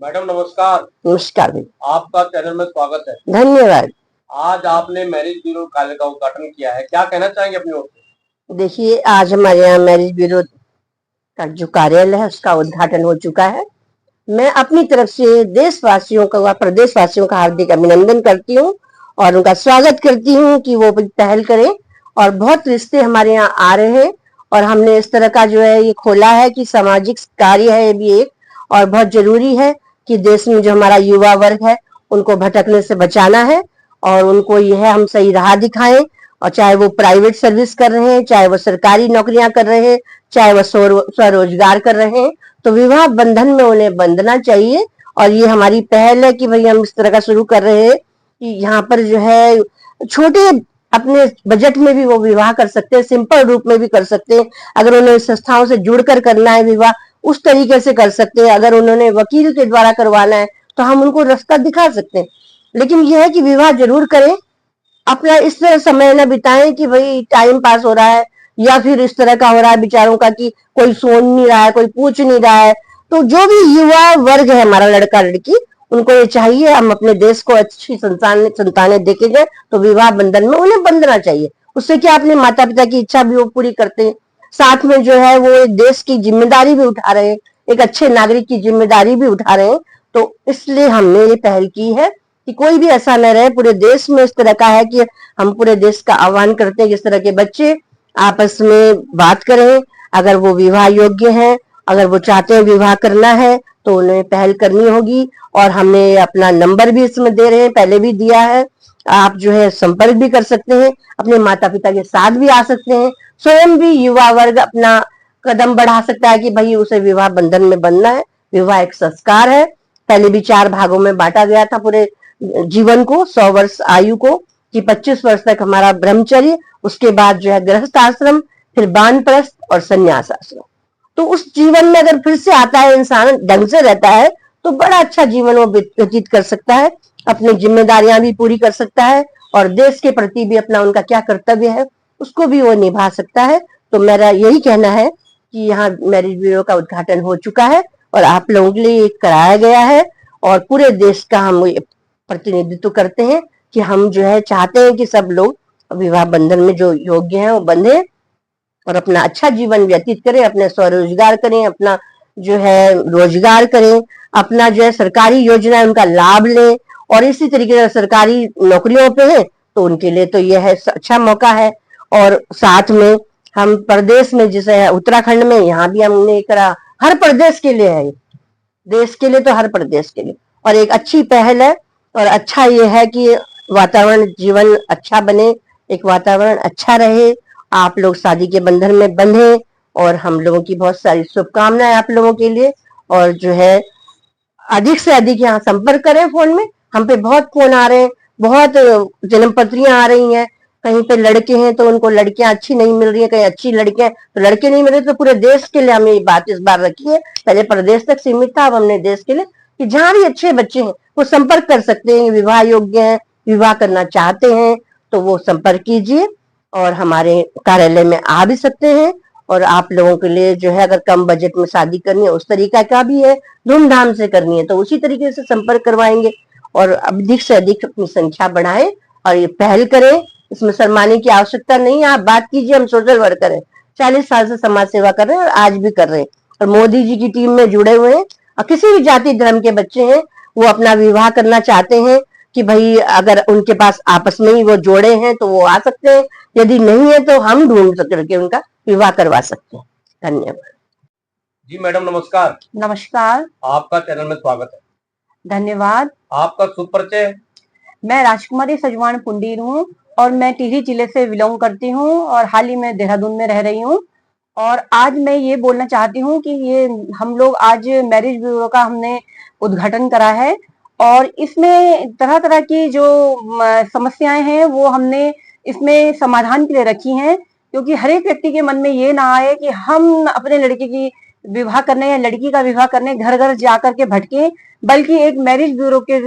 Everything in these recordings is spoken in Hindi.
मैडम नमस्कार। नमस्कार भाई। आपका चैनल में स्वागत है। धन्यवाद। आज आपने मैरिज ब्यूरो कार्यालय का उद्घाटन किया है, क्या कहना चाहेंगे अपनी ओर से? देखिए, आज हमारे यहाँ मैरिज ब्यूरो का जो कार्यालय है उसका उद्घाटन हो चुका है। मैं अपनी तरफ से देशवासियों का व प्रदेशवासियों का हार्दिक अभिनंदन करती हूँ और उनका स्वागत करती हूँ कि वो पहल करें। और बहुत रिश्ते हमारे यहाँ आ रहे हैं और हमने इस तरह का जो है ये खोला है कि सामाजिक कार्य है ये भी एक, और बहुत जरूरी है कि देश में जो हमारा युवा वर्ग है उनको भटकने से बचाना है और उनको यह हम सही राह दिखाएं। और चाहे वो प्राइवेट सर्विस कर रहे हैं, चाहे वो सरकारी नौकरियां कर रहे हैं, चाहे वो स्वरोजगार कर रहे हैं, तो विवाह बंधन में उन्हें बंधना चाहिए। और ये हमारी पहल है कि भाई हम इस तरह का शुरू कर रहे हैं कि यहाँ पर जो है छोटे अपने बजट में भी वो विवाह कर सकते हैं, सिंपल रूप में भी कर सकते हैं। अगर उन्हें संस्थाओं से जुड़कर करना है विवाह, उस तरीके से कर सकते हैं। अगर उन्होंने वकील के द्वारा करवाना है तो हम उनको रास्ता दिखा सकते हैं। लेकिन यह है कि विवाह जरूर करें, अपना इस तरह समय न बिताएं कि भाई टाइम पास हो रहा है या फिर इस तरह का हो रहा है विचारों का कि कोई सुन नहीं रहा है, कोई पूछ नहीं रहा है। तो जो भी युवा वर्ग है हमारा, लड़का लड़की, उनको ये चाहिए हम अपने देश को अच्छी संतानें देके जाए, तो विवाह बंधन में उन्हें बंधना चाहिए। उससे क्या, अपने माता पिता की इच्छा भी वो पूरी करते हैं, साथ में जो है वो एक देश की जिम्मेदारी भी उठा रहे हैं, एक अच्छे नागरिक की जिम्मेदारी भी उठा रहे हैं। तो इसलिए हमने ये पहल की है कि कोई भी ऐसा न रहे। पूरे देश में इस तरह का है कि हम पूरे देश का आह्वान करते हैं कि इस तरह के बच्चे आपस में बात करें। अगर वो विवाह योग्य हैं, अगर वो चाहते हैं विवाह करना है, तो उन्हें पहल करनी होगी। और हमने अपना नंबर भी इसमें दे रहे हैं, पहले भी दिया है। आप जो है संपर्क भी कर सकते हैं, अपने माता पिता के साथ भी आ सकते हैं। स्वयं भी युवा वर्ग अपना कदम बढ़ा सकता है कि भाई उसे विवाह बंधन में बंधना है। विवाह एक संस्कार है। पहले भी 4 भागों में बांटा गया था पूरे जीवन को, 100 वर्ष आयु को, कि 25 वर्ष तक हमारा ब्रह्मचर्य, उसके बाद जो है गृहस्थ आश्रम, फिर वानप्रस्थ और संन्यास आश्रम। तो उस जीवन में अगर फिर से आता है, इंसान ढंग से रहता है, तो बड़ा अच्छा जीवन वो व्यतीत कर सकता है, अपनी जिम्मेदारियां भी पूरी कर सकता है और देश के प्रति भी अपना उनका क्या कर्तव्य है उसको भी वो निभा सकता है। तो मेरा यही कहना है कि यहाँ मैरिज ब्यूरो का उद्घाटन हो चुका है और आप लोगों के लिए कराया गया है और पूरे देश का हम प्रतिनिधित्व करते हैं कि हम जो है चाहते हैं कि सब लोग विवाह बंधन में जो योग्य हैं वो बंधे और अपना अच्छा जीवन व्यतीत करें, अपने स्वरोजगार करें, अपना जो है रोजगार करें, अपना जो है सरकारी योजना है उनका लाभ लें। और इसी तरीके से सरकारी नौकरियों पे है तो उनके लिए तो यह है अच्छा मौका है। और साथ में हम प्रदेश में जैसे उत्तराखंड में, यहाँ भी हमने करा, हर प्रदेश के लिए है, देश के लिए तो हर प्रदेश के लिए, और एक अच्छी पहल है। और अच्छा ये है कि वातावरण जीवन अच्छा बने, एक वातावरण अच्छा रहे, आप लोग शादी के बंधन में बंधे। और हम लोगों की बहुत सारी शुभकामनाएं आप लोगों के लिए। और जो है अधिक से अधिक यहाँ संपर्क करें फोन में, हम पे बहुत फोन आ रहे हैं, बहुत जन्म पत्रियां आ रही हैं। कहीं पे लड़के हैं तो उनको लड़कियां अच्छी नहीं मिल रही है, कहीं अच्छी लड़कियां तो लड़के नहीं मिल रहे। तो पूरे देश के लिए हमने ये बात इस बार रखी है, पहले प्रदेश तक सीमित था, अब हमने देश के लिए कि जहां भी अच्छे बच्चे हैं वो संपर्क कर सकते हैं, विवाह योग्य हैं, विवाह करना चाहते हैं, तो वो संपर्क कीजिए और हमारे कार्यालय में आ भी सकते हैं। और आप लोगों के लिए जो है अगर कम बजट में शादी करनी है, उस तरीका का भी है, धूमधाम से करनी है तो उसी तरीके से संपर्क करवाएंगे। और अधिक से अधिक अपनी संख्या बढ़ाएं और ये पहल करें। इसमें शर्माने की आवश्यकता नहीं है, आप बात कीजिए, हम सोशल वर्कर हैं, 40 साल से समाज सेवा कर रहे हैं और आज भी कर रहे हैं और मोदी जी की टीम में जुड़े हुए हैं। और किसी भी जाति धर्म के बच्चे हैं वो अपना विवाह करना चाहते हैं कि भाई अगर उनके पास आपस में ही वो जोड़े हैं तो वो आ सकते हैं, यदि नहीं है तो हम ढूंढ करके उनका विवाह करवा सकते हैं। धन्यवाद। जी मैडम नमस्कार। नमस्कार। आपका चैनल में स्वागत है। धन्यवाद। आपका शुभ परिचय। मैं राजकुमारी सजवान पुंडीर हूँ और मैं टिहरी जिले से बिलोंग करती हूँ और हाल ही में देहरादून में रह रही हूँ। और आज मैं ये बोलना चाहती हूँ कि ये हम लोग आज मैरिज ब्यूरो का हमने उद्घाटन करा है और इसमें तरह तरह की जो समस्याएं हैं वो हमने इसमें समाधान के लिए रखी हैं, क्योंकि हर एक व्यक्ति के मन में ये ना आए कि हम अपने लड़के की विवाह करने या लड़की का विवाह करने घर घर जाकर के भटके, बल्कि एक मैरिज ब्यूरो के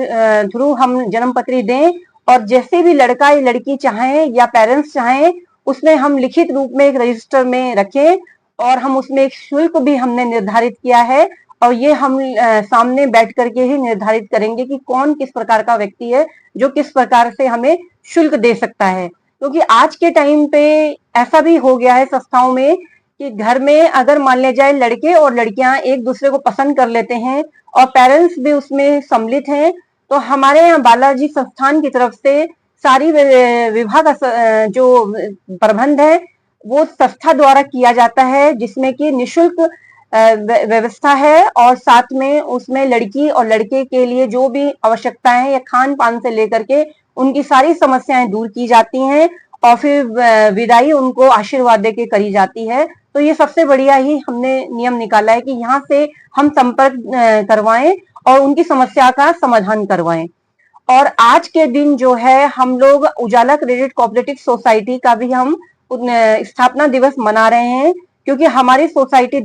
थ्रू हम जन्म पत्री दें और जैसे भी लड़का या लड़की चाहें या पेरेंट्स चाहें उसमें हम लिखित रूप में एक रजिस्टर में रखें और हम उसमें एक शुल्क भी हमने निर्धारित किया है और ये हम सामने बैठ करके ही निर्धारित करेंगे कि कौन किस प्रकार का व्यक्ति है जो किस प्रकार से हमें शुल्क दे सकता है। क्योंकि आज के टाइम पे ऐसा भी हो गया है संस्थाओं में कि घर में अगर मान लिया जाए लड़के और लड़कियां एक दूसरे को पसंद कर लेते हैं और पेरेंट्स भी उसमें सम्मिलित हैं, तो हमारे यहाँ बालाजी संस्थान की तरफ से सारी विभाग जो प्रबंध है वो संस्था द्वारा किया जाता है, जिसमें कि निःशुल्क व्यवस्था है और साथ में उसमें लड़की और लड़के के लिए जो भी आवश्यकताएं हैं या खान पान से लेकर के उनकी सारी समस्याएं दूर की जाती हैं और फिर विदाई उनको आशीर्वाद दे के करी जाती है। तो ये सबसे बढ़िया ही हमने नियम निकाला है कि यहाँ से हम संपर्क करवाएं और उनकी समस्या का समाधान करवाएं। और आज के दिन जो है हम लोग उजाला क्रेडिट कोऑपरेटिव सोसाइटी का भी हम स्थापना दिवस मना रहे हैं, क्योंकि हमारी सोसाइटी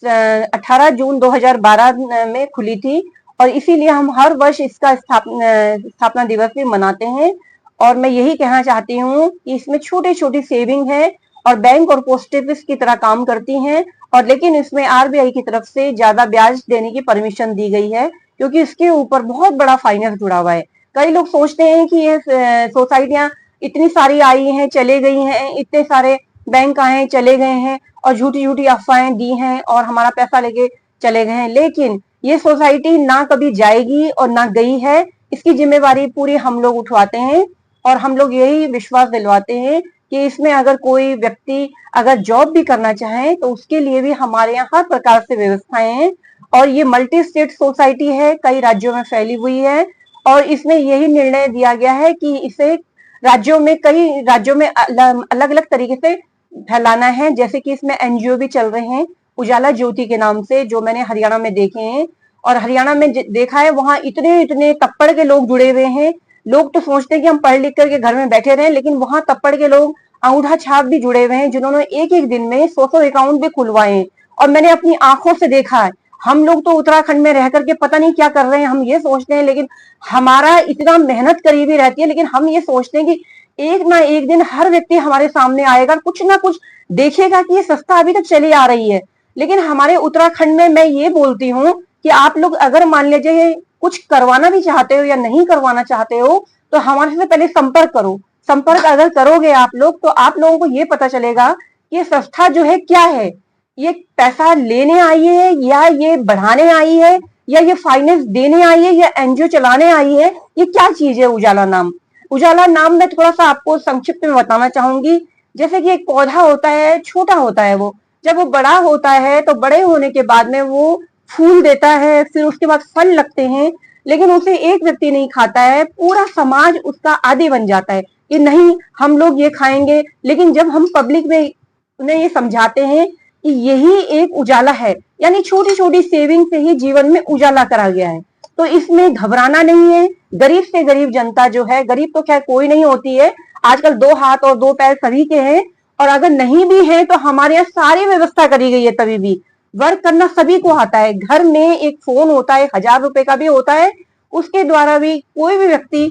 18 जून 2012 में खुली थी और इसीलिए हम हर वर्ष इसका स्थापना दिवस भी मनाते हैं। और मैं यही कहना चाहती हूँ कि इसमें छोटी छोटी सेविंग है और बैंक और पोस्ट ऑफिस की तरह काम करती हैं, और लेकिन इसमें आरबीआई की तरफ से ज्यादा ब्याज देने की परमिशन दी गई है, क्योंकि इसके ऊपर बहुत बड़ा फाइनेंस जुड़ा हुआ है। कई लोग सोचते हैं कि ये सोसाइटियां इतनी सारी आई हैं चले गई हैं, इतने सारे बैंक आए चले गए हैं और झूठी झूठी अफवाहें दी हैं और हमारा पैसा लेके चले गए हैं, लेकिन ये सोसाइटी ना कभी जाएगी और ना गई है। इसकी जिम्मेवारी पूरी हम लोग उठवाते हैं और हम लोग यही विश्वास दिलवाते हैं कि इसमें अगर कोई व्यक्ति अगर जॉब भी करना चाहे तो उसके लिए भी हमारे यहाँ हर प्रकार से व्यवस्थाएं हैं। और ये मल्टी स्टेट सोसाइटी है, कई राज्यों में फैली हुई है और इसमें यही निर्णय दिया गया है कि इसे कई राज्यों में अलग अलग तरीके से फैलाना है। जैसे कि इसमें एनजीओ भी चल रहे हैं उजाला ज्योति के नाम से, जो मैंने हरियाणा में देखे हैं और हरियाणा में देखा है, वहां इतने इतने तप्पड़ के लोग जुड़े हुए हैं। लोग तो सोचते हैं कि हम पढ़ लिख करके घर में बैठे रहे, लेकिन वहां तप्पड़ के लोग अंगूठा छाप भी जुड़े हुए हैं, जिन्होंने एक एक दिन में 100 अकाउंट भी खुलवाए हैं और मैंने अपनी आंखों से देखा है। हम लोग तो उत्तराखंड में रह करके पता नहीं क्या कर रहे हैं, हम ये सोचते हैं, लेकिन हमारा इतना मेहनत करीबी रहती है, लेकिन हम ये सोचते हैं कि एक ना एक दिन हर व्यक्ति हमारे सामने आएगा, कुछ ना कुछ देखेगा कि ये संस्था अभी तक चली आ रही है। लेकिन हमारे उत्तराखंड में मैं ये बोलती हूँ कि आप लोग अगर मान लीजिए कुछ करवाना भी चाहते हो या नहीं करवाना चाहते हो तो हमारे से पहले संपर्क करो। संपर्क अगर करोगे आप लोग तो आप लोगों को ये पता चलेगा कि ये संस्था जो है क्या है, ये पैसा लेने आई है या ये बढ़ाने आई है या ये फाइनेंस देने आई है या एनजीओ चलाने आई है, ये क्या चीज है। उजाला नाम में थोड़ा सा आपको संक्षिप्त में बताना चाहूंगी। जैसे कि एक पौधा होता है, छोटा होता है, वो जब वो बड़ा होता है तो बड़े होने के बाद में वो फूल देता है, फिर उसके बाद फल लगते हैं, लेकिन उसे एक व्यक्ति नहीं खाता है, पूरा समाज उसका आदी बन जाता है कि नहीं हम लोग ये खाएंगे। लेकिन जब हम पब्लिक में उन्हें ये समझाते हैं कि यही एक उजाला है, यानी छोटी छोटी सेविंग से ही जीवन में उजाला करा गया है, तो इसमें घबराना नहीं है। गरीब से गरीब जनता जो है, गरीब तो खैर कोई नहीं होती है, आजकल 2 हाथ और 2 पैर सभी के हैं, और अगर नहीं भी है तो हमारे यहाँ सारी व्यवस्था करी गई है। तभी भी वर्क करना सभी को आता है। घर में एक फोन होता है, 1000 रुपए का भी होता है, उसके द्वारा भी कोई भी व्यक्ति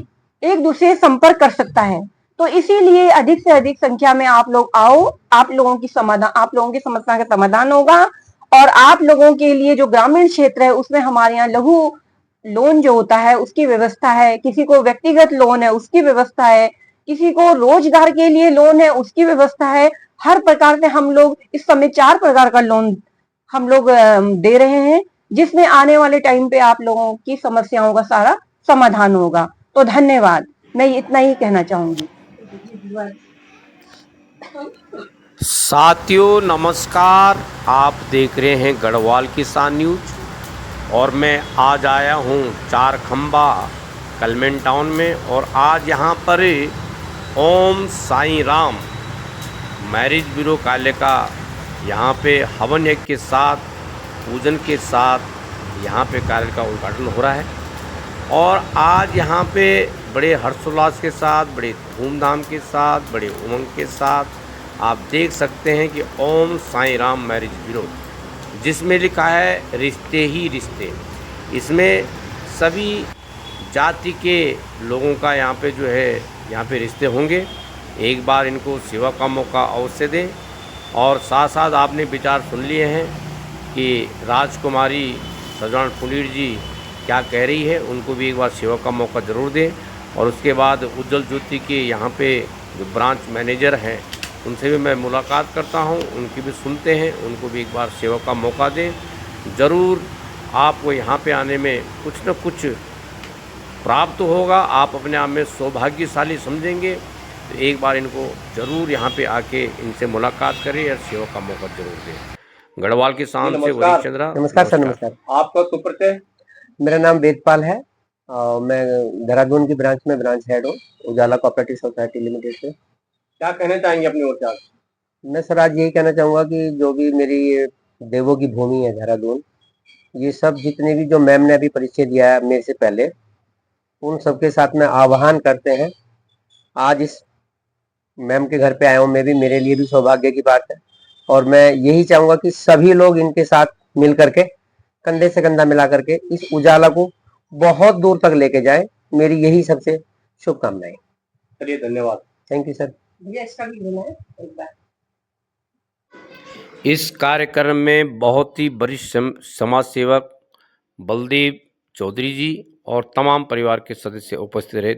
एक दूसरे से संपर्क कर सकता है। तो इसीलिए अधिक से अधिक संख्या में आप लोग आओ, आप लोगों की समस्या का समाधान होगा। और आप लोगों के लिए जो ग्रामीण क्षेत्र है उसमें हमारे यहाँ लघु लोन जो होता है उसकी व्यवस्था है, किसी को व्यक्तिगत लोन है उसकी व्यवस्था है, किसी को रोजगार के लिए लोन है उसकी व्यवस्था है। हर प्रकार से हम लोग इस समय 4 प्रकार का लोन हम लोग दे रहे हैं, जिसमें आने वाले टाइम पे आप लोगों की समस्याओं का सारा समाधान होगा। तो धन्यवाद, मैं इतना ही कहना चाहूंगी। साथियों नमस्कार, आप देख रहे हैं गढ़वाल किसान न्यूज और मैं आज आया हूं चारखंबा कलमेन टाउन में। और आज यहां पर ओम साईं राम मैरिज ब्यूरो कार्यालय का यहाँ पे हवन यज्ञ के साथ, पूजन के साथ यहाँ पे कार्यालय का उद्घाटन हो रहा है। और आज यहाँ पे बड़े हर्षोल्लास के साथ, बड़े धूमधाम के साथ, बड़े उमंग के साथ आप देख सकते हैं कि ओम साईं राम मैरिज ब्यूरो, जिसमें लिखा है रिश्ते ही रिश्ते। इसमें सभी जाति के लोगों का यहाँ पे जो है यहाँ पे रिश्ते होंगे। एक बार इनको सेवा का मौका अवश्य दें। और साथ साथ आपने विचार सुन लिए हैं कि राजकुमारी सजान पुलीर जी क्या कह रही है, उनको भी एक बार सेवा का मौका ज़रूर दें। और उसके बाद उज्जवल ज्योति के यहाँ पे जो ब्रांच मैनेजर हैं उनसे भी मैं मुलाकात करता हूँ, उनकी भी सुनते हैं, उनको भी एक बार सेवा का मौका दें। ज़रूर आपको यहाँ पे आने में कुछ न कुछ प्राप्त होगा, आप अपने आप में सौभाग्यशाली समझेंगे। तो एक बार इनको ज़रूर यहाँ पे आके इनसे मुलाकात करें और सेवा का मौका ज़रूर दें। गढ़वाल किसान से वरीश चंद्रा। नमस्कार सर, नमस्कार। आपका सुपरिचय? मेरा नाम वेदपाल है। मैं देहरादून की ब्रांच में ब्रांच हेड हूँ, उजाला कोऑपरेटिव सोसाइटी लिमिटेड से। क्या कहना चाहेंगे अपनी ओर से आप? मैं सर आज यही कहना चाहूँगा कि जो भी मेरी ये देवों की भूमि है देहरादून, ये सब जितने भी जो मैम ने अभी परिचय दिया है मेरे से पहले, उन सबके साथ में आह्वान करते हैं। आज इस मैम के घर पे आया हूँ, मैं भी, मेरे लिए भी सौभाग्य की बात है। और मैं यही चाहूँगा कि सभी लोग इनके साथ मिल करके, कंधे से कंधा मिला करके इस उजाला को बहुत दूर तक लेके जाए। मेरी यही सबसे शुभकामनाएं। चलिए, धन्यवाद। Thank you sir. इस कार्यक्रम में बहुत ही वरिष्ठ समाज सेवक बलदेव चौधरी जी और तमाम परिवार के सदस्य उपस्थित रहे।